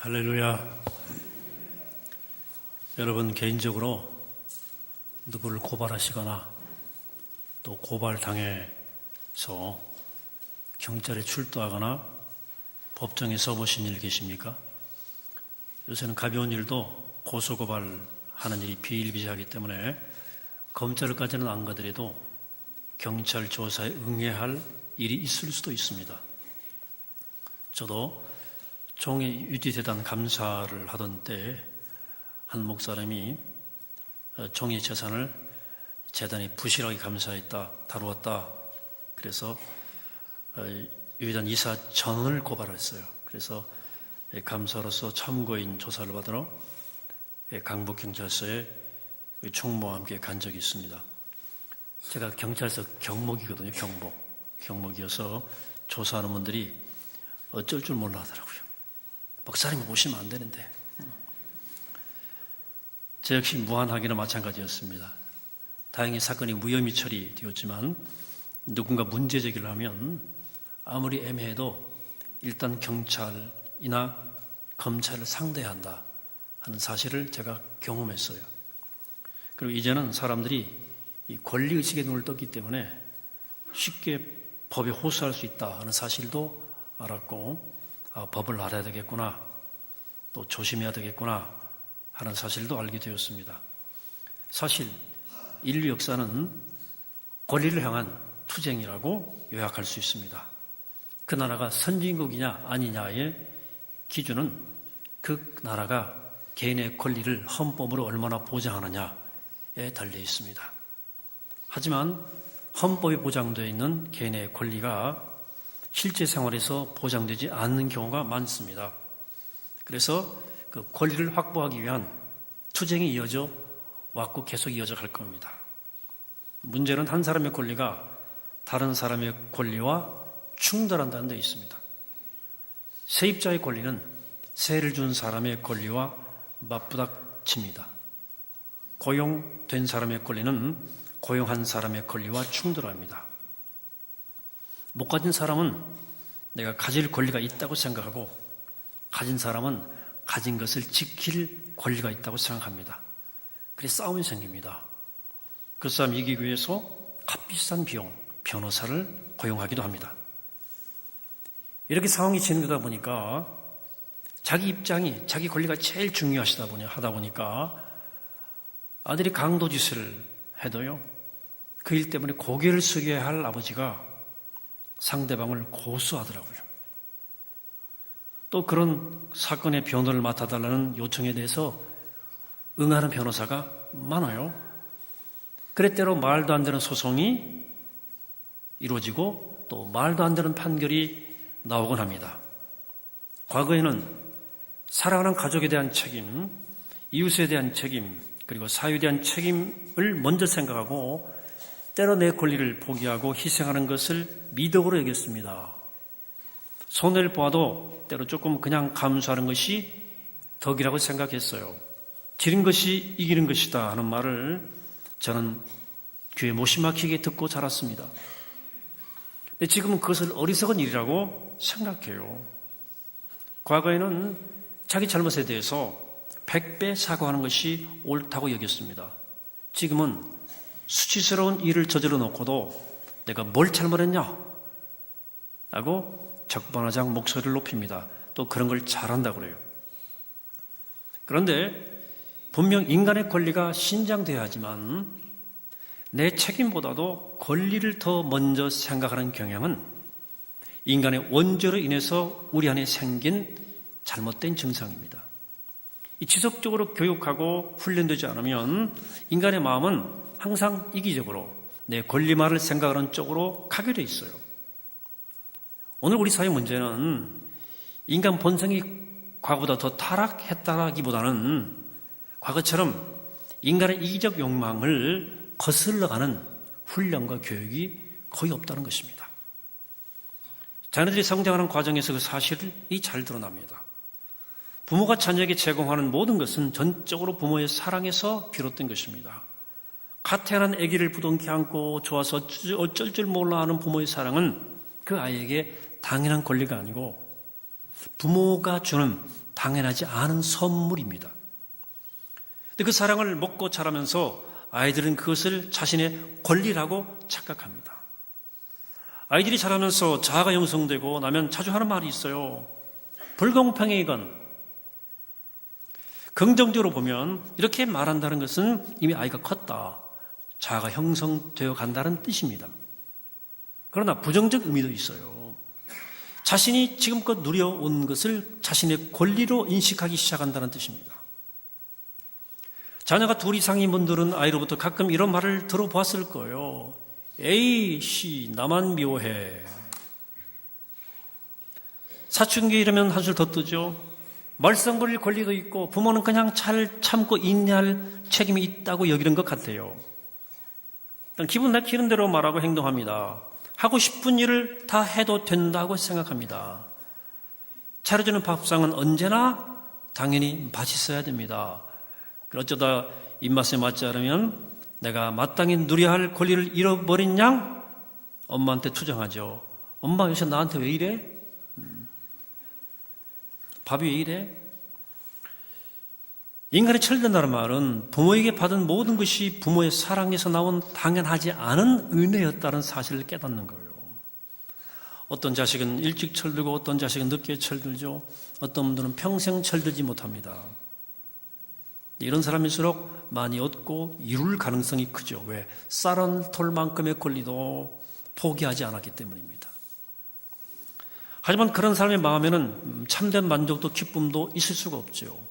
할렐루야. 여러분 개인적으로 누구를 고발하시거나 또 고발당해서 경찰에 출두하거나 법정에 서보신 일 계십니까? 요새는 가벼운 일도 고소고발하는 일이 비일비재하기 때문에 검찰까지는 안 가더라도 경찰 조사에 응해야 할 일이 있을 수도 있습니다. 저도 종이유지재단 감사를 하던 때 한 목사님이 종이 재산을 재단이 부실하게 감사했다, 다루었다. 그래서 유재단 이사 전원을 고발했어요. 그래서 감사로서 참고인 조사를 받으러 강북경찰서에 총무와 함께 간 적이 있습니다. 제가 경찰서 경목이거든요. 경목이어서 조사하는 분들이 어쩔 줄 몰라 하더라고요. 목사님 오시면 안 되는데. 저 역시 무한하기나 마찬가지였습니다. 다행히 사건이 무혐의 처리되었지만 누군가 문제 제기를 하면 아무리 애매해도 일단 경찰이나 검찰을 상대해야 한다 하는 사실을 제가 경험했어요. 그리고 이제는 사람들이 이 권리의식에 눈을 떴기 때문에 쉽게 법에 호소할 수 있다 하는 사실도 알았고, 법을 알아야 되겠구나, 또 조심해야 되겠구나 하는 사실도 알게 되었습니다. 사실 인류 역사는 권리를 향한 투쟁이라고 요약할 수 있습니다. 그 나라가 선진국이냐 아니냐의 기준은 그 나라가 개인의 권리를 헌법으로 얼마나 보장하느냐에 달려 있습니다. 하지만 헌법에 보장되어 있는 개인의 권리가 실제 생활에서 보장되지 않는 경우가 많습니다. 그래서 그 권리를 확보하기 위한 투쟁이 이어져 왔고 계속 이어져 갈 겁니다. 문제는 한 사람의 권리가 다른 사람의 권리와 충돌한다는 데 있습니다. 세입자의 권리는 세를 준 사람의 권리와 맞부닥칩니다. 고용된 사람의 권리는 고용한 사람의 권리와 충돌합니다. 못 가진 사람은 내가 가질 권리가 있다고 생각하고, 가진 사람은 가진 것을 지킬 권리가 있다고 생각합니다. 그래서 싸움이 생깁니다. 그 싸움 이기기 위해서 값비싼 비용, 변호사를 고용하기도 합니다. 이렇게 상황이 진행되다 보니까 자기 입장이, 자기 권리가 제일 하다 보니까 아들이 강도짓을 해도요, 그 일 때문에 고개를 숙여야 할 아버지가 상대방을 고소하더라고요. 또 그런 사건의 변호를 맡아달라는 요청에 대해서 응하는 변호사가 많아요. 그래 때로 말도 안 되는 소송이 이루어지고 또 말도 안 되는 판결이 나오곤 합니다. 과거에는 사랑하는 가족에 대한 책임, 이웃에 대한 책임, 그리고 사회에 대한 책임을 먼저 생각하고 때로 내 권리를 포기하고 희생하는 것을 미덕으로 여겼습니다. 손해를 보아도 때로 조금 그냥 감수하는 것이 덕이라고 생각했어요. 지른 것이 이기는 것이다 하는 말을 저는 귀에 못이 막히게 듣고 자랐습니다. 근데 지금은 그것을 어리석은 일이라고 생각해요. 과거에는 자기 잘못에 대해서 100배 사과하는 것이 옳다고 여겼습니다. 지금은 수치스러운 일을 저질러 놓고도 내가 뭘 잘못했냐? 라고 적반하장 목소리를 높입니다. 또 그런 걸 잘한다고 그래요. 그런데 분명 인간의 권리가 신장돼야 하지만 내 책임보다도 권리를 더 먼저 생각하는 경향은 인간의 원죄로 인해서 우리 안에 생긴 잘못된 증상입니다. 이 지속적으로 교육하고 훈련되지 않으면 인간의 마음은 항상 이기적으로 내 권리만을 생각하는 쪽으로 가게 돼 있어요. 오늘 우리 사회 문제는 인간 본성이 과거보다 더 타락했다기보다는 과거처럼 인간의 이기적 욕망을 거슬러가는 훈련과 교육이 거의 없다는 것입니다. 자녀들이 성장하는 과정에서 그 사실이 잘 드러납니다. 부모가 자녀에게 제공하는 모든 것은 전적으로 부모의 사랑에서 비롯된 것입니다. 갓 태어난 아기를 부둥켜 안고 좋아서 어쩔 줄 몰라 하는 부모의 사랑은 그 아이에게 당연한 권리가 아니고 부모가 주는 당연하지 않은 선물입니다. 근데 그 사랑을 먹고 자라면서 아이들은 그것을 자신의 권리라고 착각합니다. 아이들이 자라면서 자아가 형성되고 나면 자주 하는 말이 있어요. 불공평이건. 긍정적으로 보면 이렇게 말한다는 것은 이미 아이가 컸다, 자아가 형성되어 간다는 뜻입니다. 그러나 부정적 의미도 있어요. 자신이 지금껏 누려온 것을 자신의 권리로 인식하기 시작한다는 뜻입니다. 자녀가 둘 이상인 분들은 아이로부터 가끔 이런 말을 들어보았을 거예요. 에이, 씨, 나만 미워해. 사춘기 이러면 한술 더 뜨죠. 말썽 부릴 권리도 있고 부모는 그냥 잘 참고 인내할 책임이 있다고 여기는 것 같아요. 기분 내키는 대로 말하고 행동합니다. 하고 싶은 일을 다 해도 된다고 생각합니다. 차려주는 밥상은 언제나 당연히 맛있어야 됩니다. 어쩌다 입맛에 맞지 않으면 내가 마땅히 누려야 할 권리를 잃어버린 양 엄마한테 투정하죠. 엄마 요새 나한테 왜 이래? 밥이 왜 이래? 인간이 철든다는 말은 부모에게 받은 모든 것이 부모의 사랑에서 나온 당연하지 않은 은혜였다는 사실을 깨닫는 거예요. 어떤 자식은 일찍 철들고 어떤 자식은 늦게 철들죠. 어떤 분들은 평생 철들지 못합니다. 이런 사람일수록 많이 얻고 이룰 가능성이 크죠. 왜? 쌀은 톨만큼의 권리도 포기하지 않았기 때문입니다. 하지만 그런 사람의 마음에는 참된 만족도 기쁨도 있을 수가 없죠.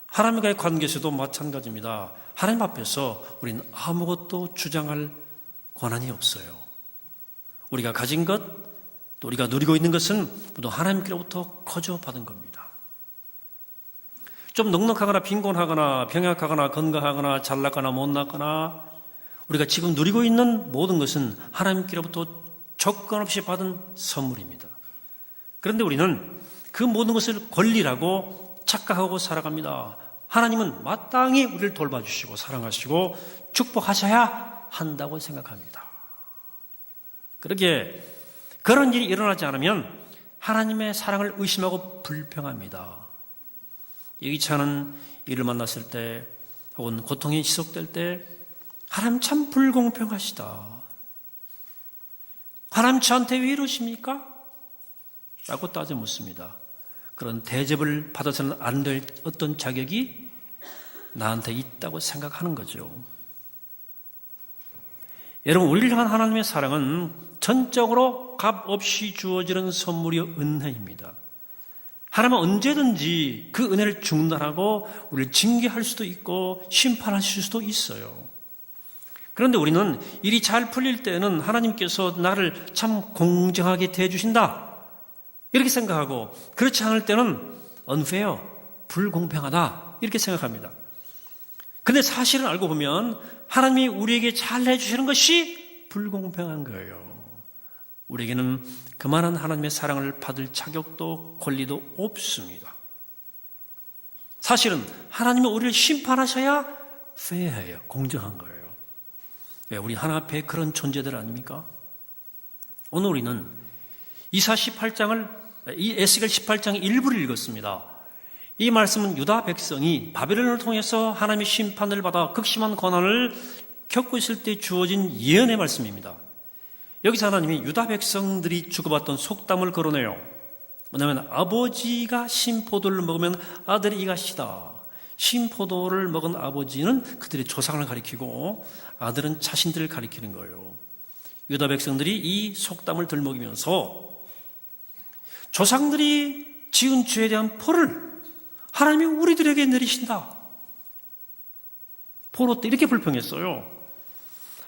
하나님과의 관계에서도 마찬가지입니다. 하나님 앞에서 우리는 아무것도 주장할 권한이 없어요. 우리가 가진 것, 또 우리가 누리고 있는 것은 모두 하나님께로부터 거저 받은 겁니다. 좀 넉넉하거나 빈곤하거나 병약하거나 건강하거나 잘났거나 못났거나 우리가 지금 누리고 있는 모든 것은 하나님께로부터 조건 없이 받은 선물입니다. 그런데 우리는 그 모든 것을 권리라고 착각하고 살아갑니다. 하나님은 마땅히 우리를 돌봐주시고 사랑하시고 축복하셔야 한다고 생각합니다. 그러기에 그런 일이 일어나지 않으면 하나님의 사랑을 의심하고 불평합니다. 예기치 않은 일을 만났을 때 혹은 고통이 지속될 때 하나님 참 불공평하시다. 하나님 저한테 왜 이러십니까? 라고 따져 묻습니다. 그런 대접을 받아서는 안 될 어떤 자격이 나한테 있다고 생각하는 거죠. 여러분, 우리를 향한 하나님의 사랑은 전적으로 값없이 주어지는 선물이요 은혜입니다. 하나님은 언제든지 그 은혜를 중단하고 우리를 징계할 수도 있고 심판하실 수도 있어요. 그런데 우리는 일이 잘 풀릴 때는 하나님께서 나를 참 공정하게 대해주신다 이렇게 생각하고, 그렇지 않을 때는 unfair, 불공평하다 이렇게 생각합니다. 근데 사실은 알고 보면 하나님이 우리에게 잘 해주시는 것이 불공평한 거예요. 우리에게는 그만한 하나님의 사랑을 받을 자격도 권리도 없습니다. 사실은 하나님이 우리를 심판하셔야 fair해요. 공정한 거예요. 왜? 우리 하나님 앞에 그런 존재들 아닙니까? 오늘 우리는 에스겔 18장 일부를 읽었습니다. 이 말씀은 유다 백성이 바벨론을 통해서 하나님의 심판을 받아 극심한 고난을 겪고 있을 때 주어진 예언의 말씀입니다. 여기서 하나님이 유다 백성들이 주고받던 속담을 거론해요. 뭐냐면 아버지가 신포도를 먹으면 아들이 이같이다. 신포도를 먹은 아버지는 그들의 조상을 가리키고 아들은 자신들을 가리키는 거예요. 유다 백성들이 이 속담을 들먹이면서 조상들이 지은 죄에 대한 벌을 하나님이 우리들에게 내리신다. 포로 때 이렇게 불평했어요.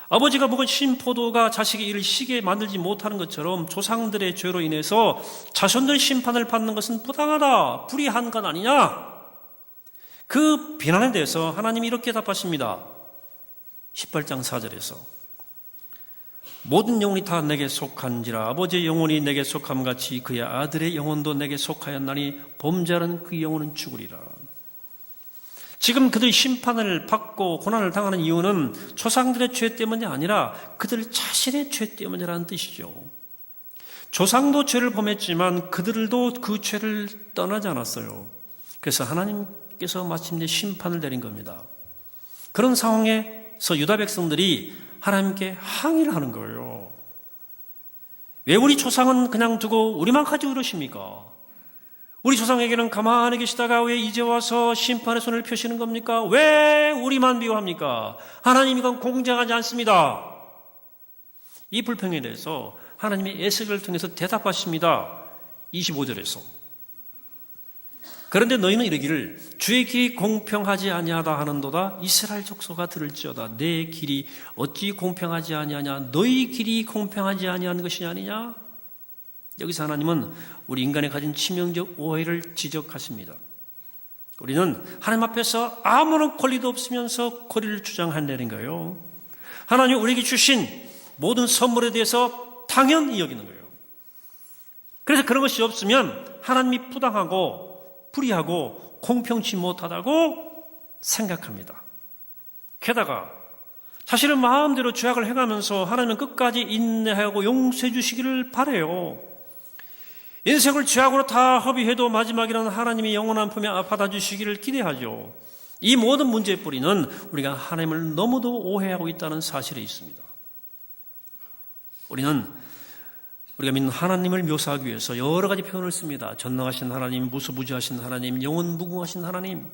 아버지가 먹은 신포도가 자식의 일을 시게 만들지 못하는 것처럼 조상들의 죄로 인해서 자손들 심판을 받는 것은 부당하다, 불의한 것 아니냐? 그 비난에 대해서 하나님이 이렇게 답하십니다. 18장 4절에서 모든 영혼이 다 내게 속한지라 아버지의 영혼이 내게 속함 같이 그의 아들의 영혼도 내게 속하였나니 범죄하는 그 영혼은 죽으리라. 지금 그들이 심판을 받고 고난을 당하는 이유는 조상들의 죄 때문이 아니라 그들 자신의 죄 때문이라는 뜻이죠. 조상도 죄를 범했지만 그들도 그 죄를 떠나지 않았어요. 그래서 하나님께서 마침내 심판을 내린 겁니다. 그런 상황에서 유다 백성들이 하나님께 항의를 하는 거예요. 왜 우리 조상은 그냥 두고 우리만 가지고 이러십니까? 우리 조상에게는 가만히 계시다가 왜 이제 와서 심판의 손을 펴시는 겁니까? 왜 우리만 미워합니까? 하나님 이건 공정하지 않습니다. 이 불평에 대해서 하나님이 에스겔을 통해서 대답하십니다. 25절에서. 그런데 너희는 이르기를 주의 길이 공평하지 아니하다 하는도다. 이스라엘 족속아 들을지어다. 내 길이 어찌 공평하지 아니하냐? 너희 길이 공평하지 아니한 것이 아니냐? 여기서 하나님은 우리 인간이 가진 치명적 오해를 지적하십니다. 우리는 하나님 앞에서 아무런 권리도 없으면서 권리를 주장한다는 거예요. 하나님이 우리에게 주신 모든 선물에 대해서 당연히 여기는 거예요. 그래서 그런 것이 없으면 하나님이 부당하고 불의하고 공평치 못하다고 생각합니다. 게다가 자신의 마음대로 죄악을 행하면서 하나님은 끝까지 인내하고 용서해 주시기를 바라요. 인생을 죄악으로 다 허비해도 마지막이라는 하나님의 영원한 품에 받아주시기를 기대하죠. 이 모든 문제의 뿌리는 우리가 하나님을 너무도 오해하고 있다는 사실에 있습니다. 우리는 우리가 믿는 하나님을 묘사하기 위해서 여러 가지 표현을 씁니다. 전능하신 하나님, 무수부지하신 하나님, 영원무궁하신 하나님,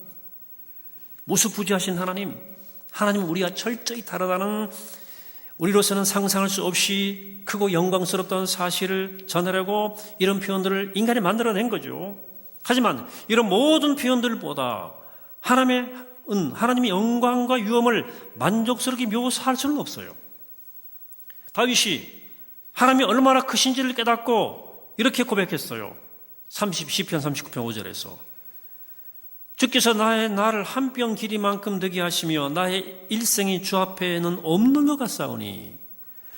무수부지하신 하나님. 하나님은 우리가 철저히 다르다는, 우리로서는 상상할 수 없이 크고 영광스럽다는 사실을 전하려고 이런 표현들을 인간이 만들어낸 거죠. 하지만 이런 모든 표현들보다 하나님의 영광과 위엄을 만족스럽게 묘사할 수는 없어요. 다윗이 하나님이 얼마나 크신지를 깨닫고 이렇게 고백했어요. 시편 39편 5절에서 주께서 나를 한 뼘 길이만큼 되게 하시며 나의 일생이 주 앞에는 없는 것 같사오니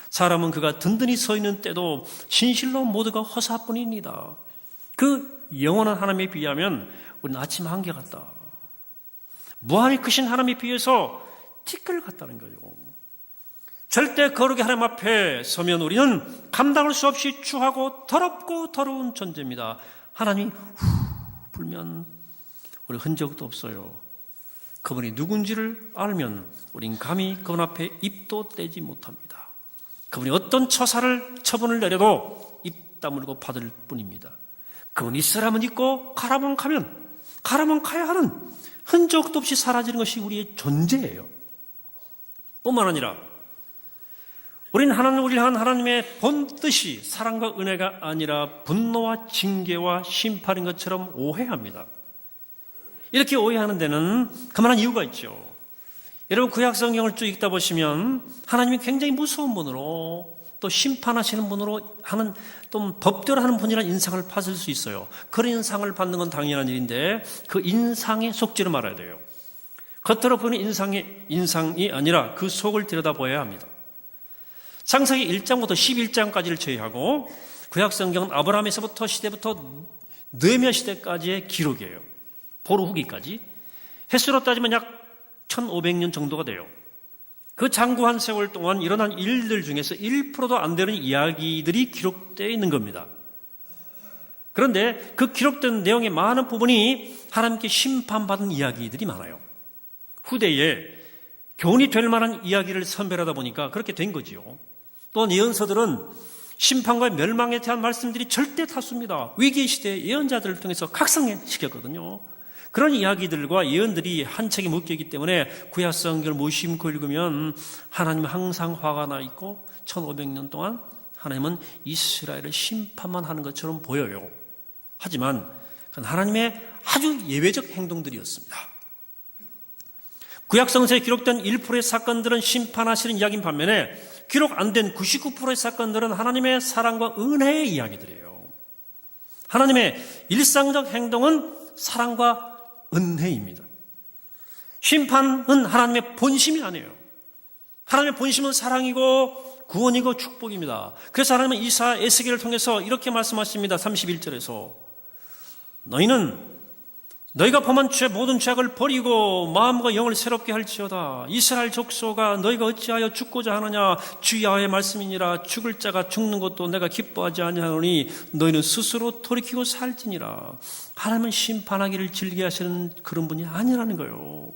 사람은 그가 든든히 서 있는 때도 진실로 모두가 허사뿐입니다. 그 영원한 하나님에 비하면 우리는 아침 한개 같다. 무한히 크신 하나님에 비해서 티끌 같다는 거예요. 절대 거룩의 하나님 앞에 서면 우리는 감당할 수 없이 추하고 더럽고 더러운 존재입니다. 하나님이 불면 우리 흔적도 없어요. 그분이 누군지를 알면 우린 감히 그분 앞에 입도 떼지 못합니다. 그분이 어떤 처분을 내려도 입 다물고 받을 뿐입니다. 그분이 있으라면 있고 가라면 가면 가야 하는 흔적도 없이 사라지는 것이 우리의 존재예요. 뿐만 아니라 우리는 우리를 향한 하나님의 본뜻이 사랑과 은혜가 아니라 분노와 징계와 심판인 것처럼 오해합니다. 이렇게 오해하는 데는 그만한 이유가 있죠. 여러분 구약성경을 쭉 읽다 보시면 하나님이 굉장히 무서운 분으로 또 심판하시는 분으로 하는 또 법대로 하는 분이라는 인상을 받을 수 있어요. 그런 인상을 받는 건 당연한 일인데 그 인상의 속지를 말아야 돼요. 겉으로 보는 인상이 아니라 그 속을 들여다봐야 합니다. 창세기 1장부터 11장까지를 제외하고 구약성경은 아브라함에서부터 시대부터 느헤미야 시대까지의 기록이에요. 보로 후기까지. 횟수로 따지면 약 1500년 정도가 돼요. 그 장구한 세월 동안 일어난 일들 중에서 1%도 안 되는 이야기들이 기록되어 있는 겁니다. 그런데 그 기록된 내용의 많은 부분이 하나님께 심판받은 이야기들이 많아요. 후대에 교훈이 될 만한 이야기를 선별하다 보니까 그렇게 된 거지요. 또한 예언서들은 심판과 멸망에 대한 말씀들이 절대 다수입니다. 위기 시대의 예언자들을 통해서 각성시켰거든요. 그런 이야기들과 예언들이 한 책에 묶여있기 때문에 구약성경을 무심코 읽으면 하나님은 항상 화가 나 있고 1500년 동안 하나님은 이스라엘을 심판만 하는 것처럼 보여요. 하지만 그건 하나님의 아주 예외적 행동들이었습니다. 구약성서에 기록된 1%의 사건들은 심판하시는 이야기인 반면에 기록 안 된 99%의 사건들은 하나님의 사랑과 은혜의 이야기들이에요. 하나님의 일상적 행동은 사랑과 은혜입니다. 심판은 하나님의 본심이 아니에요. 하나님의 본심은 사랑이고 구원이고 축복입니다. 그래서 하나님은 이사 에스겔을 통해서 이렇게 말씀하십니다. 31절에서 너희는 너희가 범한 죄 모든 죄악을 버리고 마음과 영을 새롭게 할지어다. 이스라엘 족속아, 너희가 어찌하여 죽고자 하느냐? 주 여호와의 말씀이니라. 죽을 자가 죽는 것도 내가 기뻐하지 아니하노니 너희는 스스로 돌이키고 살지니라. 하나님은 심판하기를 즐겨하시는 그런 분이 아니라는 거예요.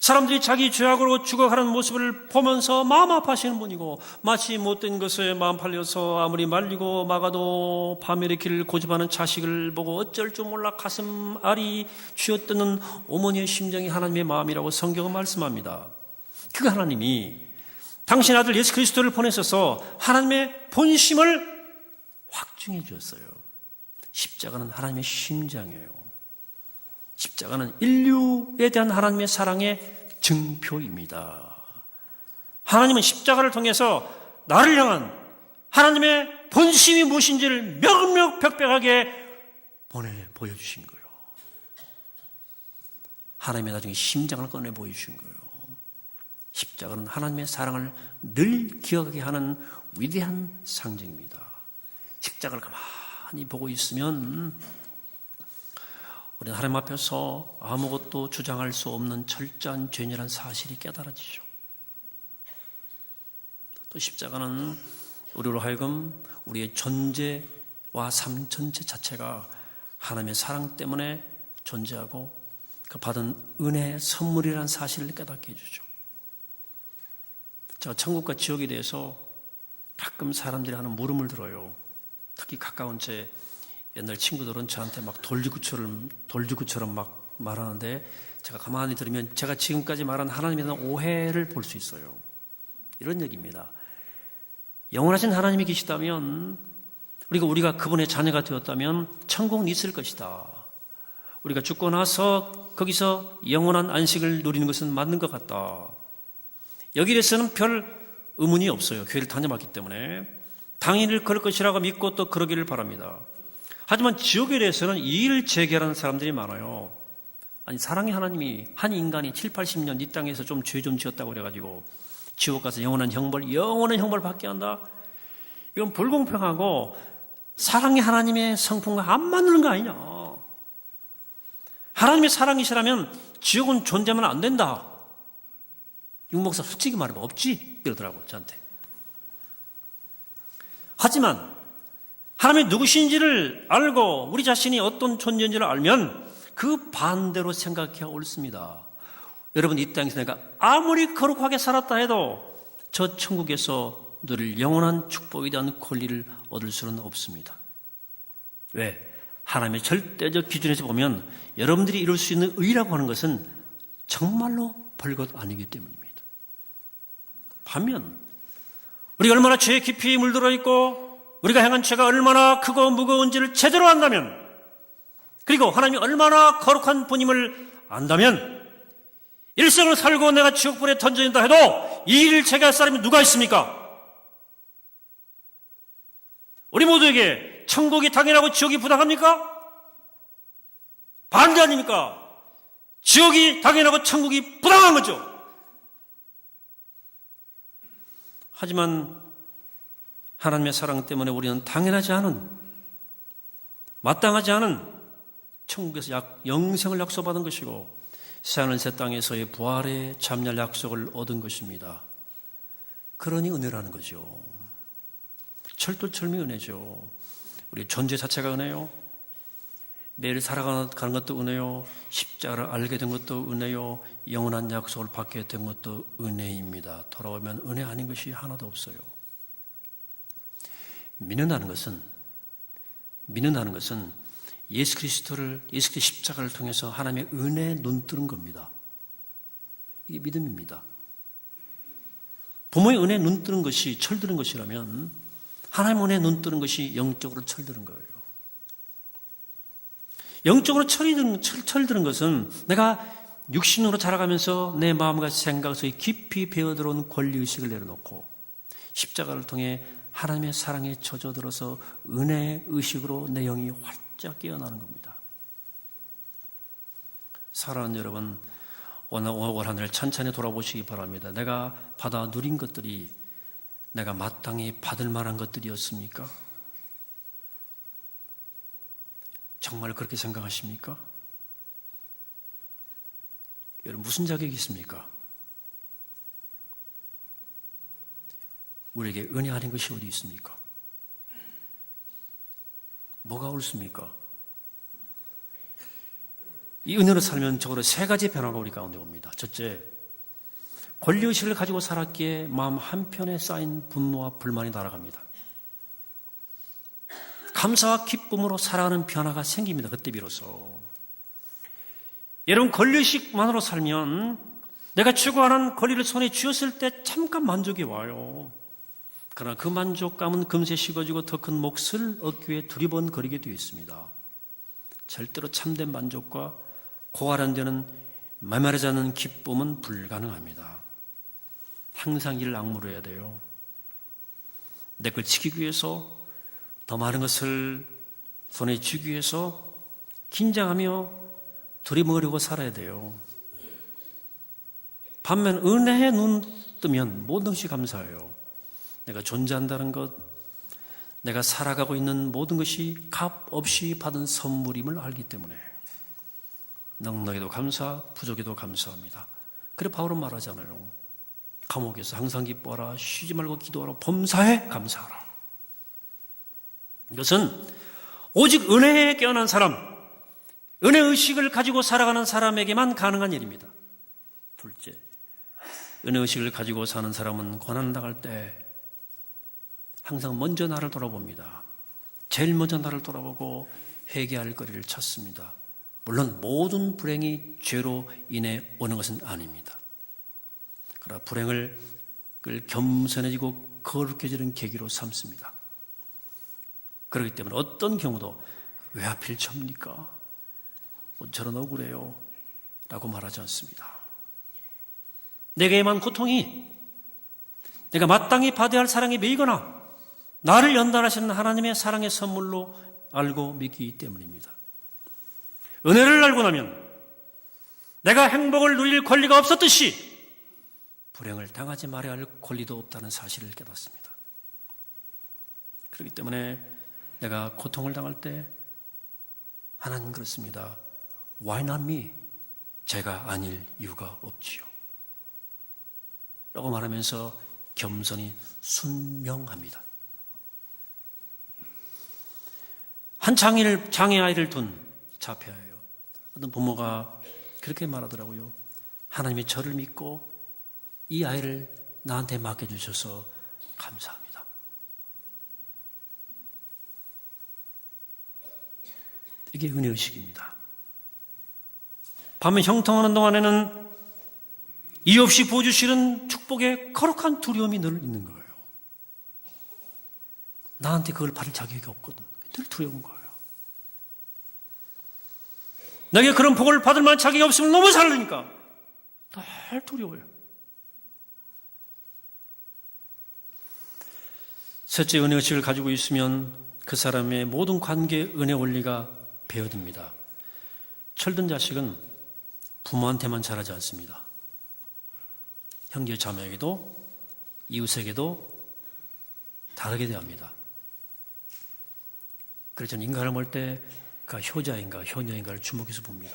사람들이 자기 죄악으로 죽어가는 모습을 보면서 마음 아파하시는 분이고, 마치 못된 것에 마음 팔려서 아무리 말리고 막아도 밤에 길을 고집하는 자식을 보고 어쩔 줄 몰라 가슴 알이 쥐어뜯는 어머니의 심정이 하나님의 마음이라고 성경은 말씀합니다. 그 하나님이 당신 아들 예수 그리스도를 보내셔서 하나님의 본심을 확증해 주었어요. 십자가는 하나님의 심장이에요. 십자가는 인류에 대한 하나님의 사랑의 증표입니다. 하나님은 십자가를 통해서 나를 향한 하나님의 본심이 무엇인지를 명명백백하게 보여주신 거예요. 하나님의 나중에 심장을 꺼내 보여주신 거예요. 십자가는 하나님의 사랑을 늘 기억하게 하는 위대한 상징입니다. 십자가를 가만히 보고 있으면 우리는 하나님 앞에서 아무것도 주장할 수 없는 철저한 죄인이라는 사실이 깨달아지죠. 또 십자가는 우리로 하여금 우리의 존재와 삶 전체 자체가 하나님의 사랑 때문에 존재하고 그 받은 은혜의 선물이라는 사실을 깨닫게 해주죠. 제가 천국과 지옥에 대해서 가끔 사람들이 하는 물음을 들어요. 특히 가까운 제 옛날 친구들은 저한테 막 돌직구처럼 막 말하는데, 제가 가만히 들으면 제가 지금까지 말한 하나님에 대한 오해를 볼 수 있어요. 이런 얘기입니다. 영원하신 하나님이 계시다면, 그리고 우리가 그분의 자녀가 되었다면 천국은 있을 것이다. 우리가 죽고 나서 거기서 영원한 안식을 누리는 것은 맞는 것 같다. 여기에 대해서는 별 의문이 없어요. 교회를 다녀봤기 때문에. 당연히 그럴 것이라고 믿고 또 그러기를 바랍니다. 하지만 지옥에 대해서는 이의를 제기하는 사람들이 많아요. 아니, 사랑의 하나님이 한 인간이 7, 80년 이 땅에서 좀 죄 좀 지었다고 그래가지고 지옥 가서 영원한 형벌 받게 한다? 이건 불공평하고 사랑의 하나님의 성품과 안 맞는 거 아니냐. 하나님의 사랑이시라면 지옥은 존재하면 안 된다. 육목사 솔직히 말하면 없지 이러더라고 저한테. 하지만 하나님이 누구신지를 알고 우리 자신이 어떤 존재인지를 알면 그 반대로 생각해야 옳습니다. 여러분, 이 땅에서 내가 아무리 거룩하게 살았다 해도 저 천국에서 누릴 영원한 축복에 대한 권리를 얻을 수는 없습니다. 왜? 하나님의 절대적 기준에서 보면 여러분들이 이룰 수 있는 의라고 하는 것은 정말로 별것 아니기 때문입니다. 반면 우리가 얼마나 죄에 깊이 물들어 있고 우리가 행한 죄가 얼마나 크고 무거운지를 제대로 안다면, 그리고 하나님이 얼마나 거룩한 분임을 안다면, 일생을 살고 내가 지옥불에 던져진다 해도 이 일을 제기할 사람이 누가 있습니까? 우리 모두에게 천국이 당연하고 지옥이 부당합니까? 반대 아닙니까? 지옥이 당연하고 천국이 부당한 거죠. 하지만 하나님의 사랑 때문에 우리는 당연하지 않은, 마땅하지 않은 천국에서 영생을 약속받은 것이고 새하늘 새 땅에서의 부활의 참여할 약속을 얻은 것입니다. 그러니 은혜라는 거죠. 철두철미 은혜죠. 우리 존재 자체가 은혜요. 매일 살아가는 것도 은혜요. 십자가를 알게 된 것도 은혜요. 영원한 약속을 받게 된 것도 은혜입니다. 돌아오면 은혜 아닌 것이 하나도 없어요. 믿는다는 것은 예수 그리스도의 십자가를 통해서 하나님의 은혜에 눈뜨는 겁니다. 이게 믿음입니다. 부모의 은혜에 눈뜨는 것이 철드는 것이라면 하나님의 은혜에 눈뜨는 것이 영적으로 철드는 거예요. 영적으로 철드는 것은 내가 육신으로 자라가면서 내 마음과 생각 속에 깊이 배어들어온 권리의식을 내려놓고 십자가를 통해 하나님의 사랑에 젖어들어서 은혜의 의식으로 내 영이 활짝 깨어나는 겁니다. 사랑하는 여러분, 올 한 해 천천히 돌아보시기 바랍니다. 내가 받아 누린 것들이 내가 마땅히 받을 만한 것들이었습니까? 정말 그렇게 생각하십니까? 여러분, 무슨 자격이 있습니까? 우리에게 은혜 아닌 것이 어디 있습니까? 뭐가 옳습니까? 이 은혜로 살면 적어도 세 가지 변화가 우리 가운데 옵니다. 첫째, 권리의식을 가지고 살았기에 마음 한편에 쌓인 분노와 불만이 날아갑니다. 감사와 기쁨으로 살아가는 변화가 생깁니다. 그때 비로소. 여러분, 권리의식만으로 살면 내가 추구하는 권리를 손에 쥐었을 때 잠깐 만족이 와요. 그러나 그 만족감은 금세 식어지고 더 큰 몫을 얻기 위해 두리번거리게 되어 있습니다. 절대로 참된 만족과 고아련되는 메마르지 않는 기쁨은 불가능합니다. 항상 이를 악물어야 돼요. 내 걸 지키기 위해서, 더 많은 것을 손에 쥐기 위해서 긴장하며 두리번거리고 살아야 돼요. 반면 은혜에 눈 뜨면 모든 것이 감사해요. 내가 존재한다는 것, 내가 살아가고 있는 모든 것이 값 없이 받은 선물임을 알기 때문에 넉넉에도 감사, 부족에도 감사합니다. 그래 바울은 말하잖아요. 감옥에서 항상 기뻐하라, 쉬지 말고 기도하라, 범사에 감사하라. 이것은 오직 은혜에 깨어난 사람, 은혜의식을 가지고 살아가는 사람에게만 가능한 일입니다. 둘째, 은혜의식을 가지고 사는 사람은 고난당할 때 항상 먼저 나를 돌아봅니다. 제일 먼저 나를 돌아보고 회개할 거리를 찾습니다. 물론 모든 불행이 죄로 인해 오는 것은 아닙니다. 그러나 불행을 겸손해지고 거룩해지는 계기로 삼습니다. 그렇기 때문에 어떤 경우도 왜 하필 접니까? 저런 억울해요 라고 말하지 않습니다. 내게만 고통이 내가 마땅히 받아야 할 사랑에 매이거나 나를 연단하시는 하나님의 사랑의 선물로 알고 믿기 때문입니다. 은혜를 알고 나면 내가 행복을 누릴 권리가 없었듯이 불행을 당하지 말아야 할 권리도 없다는 사실을 깨닫습니다. 그렇기 때문에 내가 고통을 당할 때 하나님 그렇습니다. Why not me? 제가 아닐 이유가 없지요. 라고 말하면서 겸손히 순명합니다. 한 장애아이를 둔 자폐아예요. 어떤 부모가 그렇게 말하더라고요. 하나님이 저를 믿고 이 아이를 나한테 맡겨주셔서 감사합니다. 이게 은혜의식입니다. 밤에 형통하는 동안에는 이유 없이 부어주시는 축복에 거룩한 두려움이 늘 있는 거예요. 나한테 그걸 받을 자격이 없거든. 늘 두려운 거예요. 내게 그런 복을 받을 만한 자격이 없으면 너무 살으니까 늘 두려워요. 셋째, 은혜의식을 가지고 있으면 그 사람의 모든 관계 은혜 원리가 배어듭니다. 철든 자식은 부모한테만 잘하지 않습니다. 형제 자매에게도 이웃에게도 다르게 대합니다. 그래서 저는 인간을 볼 때 그가 효자인가 효녀인가를 주목해서 봅니다.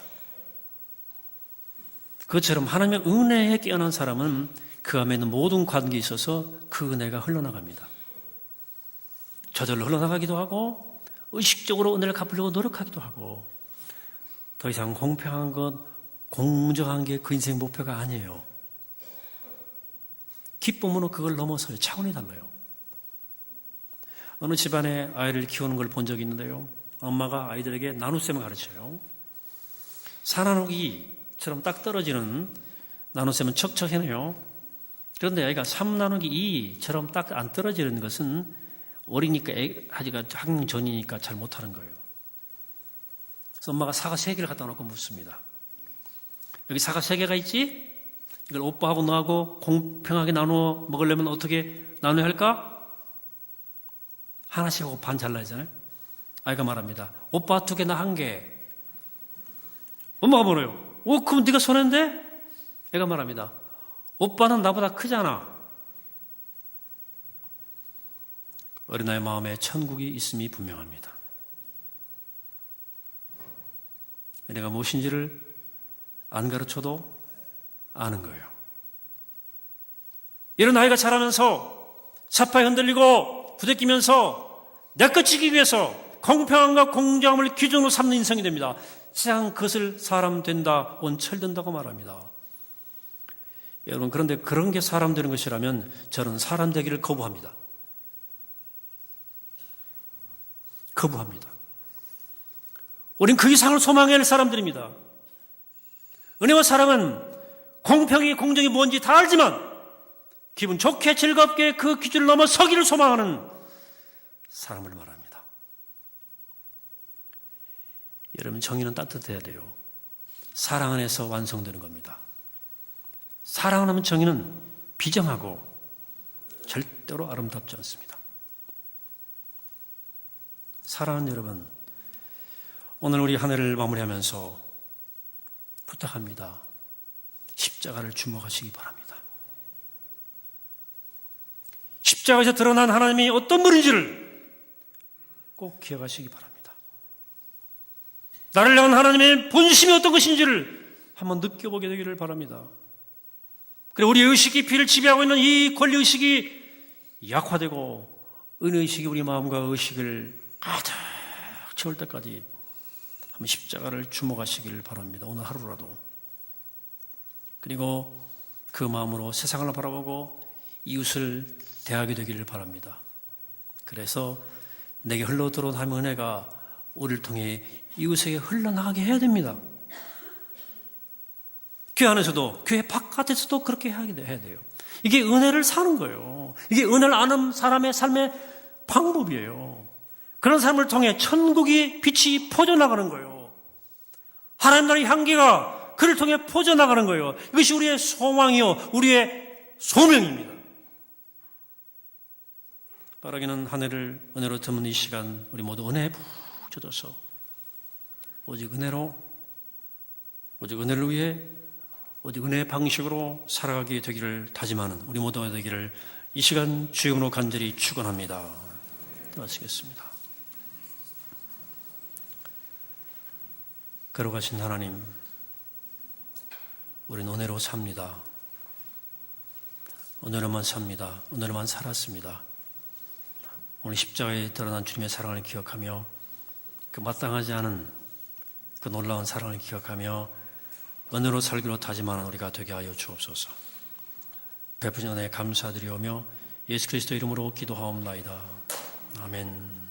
그것처럼 하나님의 은혜에 깨어난 사람은 그 안에 있는 모든 관계에 있어서 그 은혜가 흘러나갑니다. 저절로 흘러나가기도 하고 의식적으로 은혜를 갚으려고 노력하기도 하고 더 이상 공평한 것, 공정한 게 그 인생 목표가 아니에요. 기쁨으로 그걸 넘어서요. 차원이 달라요. 어느 집안에 아이를 키우는 걸 본 적이 있는데요. 엄마가 아이들에게 나눗셈을 가르쳐요. 4나누기처럼 딱 떨어지는 나눗셈은 척척해내요. 그런데 아이가 3나누기 2처럼 딱 안 떨어지는 것은 어리니까 아직 학년 전이니까 잘 못하는 거예요. 그래서 엄마가 사과 3개를 갖다 놓고 묻습니다. 여기 사과 3개가 있지? 이걸 오빠하고 너하고 공평하게 나누어 먹으려면 어떻게 나눠야 할까? 하나씩 하고 반 잘라야잖아요. 아이가 말합니다. 오빠 2개, 나 1개. 엄마가 뭐래요? 그럼 네가 손해인데? 애가 말합니다. 오빠는 나보다 크잖아. 어린아이 마음에 천국이 있음이 분명합니다. 내가 무엇인지를 안 가르쳐도 아는 거예요. 이런 아이가 자라면서 사파에 흔들리고 부대끼면서 내꺼치기 위해서 공평함과 공정함을 기준으로 삼는 인생이 됩니다. 세상 그것을 사람 된다, 온철된다고 말합니다. 여러분, 그런데 그런 게 사람 되는 것이라면 저는 사람 되기를 거부합니다. 거부합니다. 우린 그 이상을 소망해야 할 사람들입니다. 은혜와 사랑은 공평이 공정이 뭔지 다 알지만 기분 좋게 즐겁게 그 기준을 넘어서기를 소망하는 사람을 말합니다. 여러분, 정의는 따뜻해야 돼요. 사랑 안에서 완성되는 겁니다. 사랑을 하면 정의는 비정하고 절대로 아름답지 않습니다. 사랑하는 여러분, 오늘 우리 한 해를 마무리하면서 부탁합니다. 십자가를 주목하시기 바랍니다. 십자가에서 드러난 하나님이 어떤 분인지를 꼭 기억하시기 바랍니다. 나를 향한 하나님의 본심이 어떤 것인지를 한번 느껴보게 되기를 바랍니다. 그리고 우리 의식 깊이를 지배하고 있는 이 권리의식이 약화되고 은혜의식이 우리 마음과 의식을 가득 채울 때까지 한번 십자가를 주목하시기를 바랍니다. 오늘 하루라도. 그리고 그 마음으로 세상을 바라보고 이웃을 대하게 되기를 바랍니다. 그래서 내게 흘러들어온 하나님의 은혜가 우리를 통해 이웃에게 흘러나가게 해야 됩니다. 교회 안에서도 교회 바깥에서도 그렇게 해야 돼요. 이게 은혜를 사는 거예요. 이게 은혜를 아는 사람의 삶의 방법이에요. 그런 삶을 통해 천국의 빛이 퍼져나가는 거예요. 하나님 나라의 향기가 그를 통해 퍼져나가는 거예요. 이것이 우리의 소망이요, 우리의 소명입니다. 바라기는 한 해를 은혜로 드문 이 시간 우리 모두 은혜에 푹 젖어서 오직 은혜를 위해 오직 은혜의 방식으로 살아가게 되기를 다짐하는 우리 모두가 되기를 이 시간 주님으로 간절히 축원합니다. 마치겠습니다. 걸어가신 하나님, 우리는 은혜로 삽니다. 은혜로만 삽니다. 은혜로만 살았습니다. 오늘 십자가에 드러난 주님의 사랑을 기억하며 그 마땅하지 않은 그 놀라운 사랑을 기억하며 은혜로 살기로 다짐하는 우리가 되게 하여 주옵소서. 베푸신 은혜에 감사드리오며 예수 그리스도 이름으로 기도하옵나이다. 아멘.